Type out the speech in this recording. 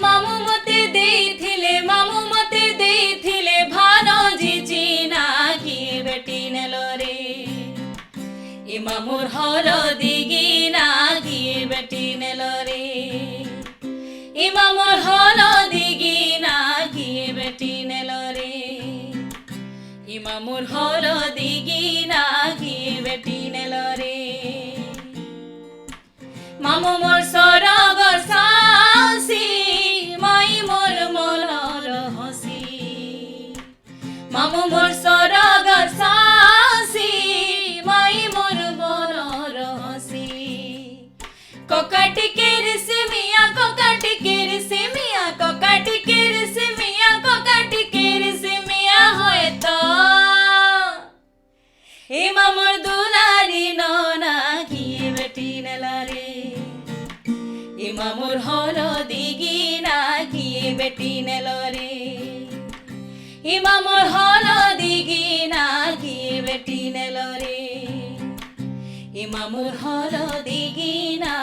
ମାମୁଁ ମତେ ଦେଇଥିଲେ ଭାନଜି ଚିନା କିଏ ବେଟି ନେଲ ରେ ଏ ମାମୁଁର ହଳଦୀ ଗିନା କିଏ ବେଟି ନେଲ ରେ ଏ ମାମୁଁର ହଳଦୀ ଗିନା କିଏ ବେଟି ନେଲ ରେ ଏ ମାମୁଁର ହଳଦୀ ଗିନା କିଏ ବେଟି ନେଲ রে মামু মোর সরগর সাসি মাই মোর মনর হসি মামু মোর সরগর সাসি মাই মোর মনর হসি কোকাটিকে রিসিমিয়া কোকাটিকে রিসিমিয়া কোকাটিকে রিসিমিয়া কোকাটিকে রিসিমিয়া হয়তো এ মামুর দুলারি ননা কিয়ে বেটি নেলা রে এ মামুর হলদি গিনা কিয়ে বেটি নেল রে এ মামুর হলদি গিনা কিয়ে বেটি নেল রে এ মামুর হলদি গিনা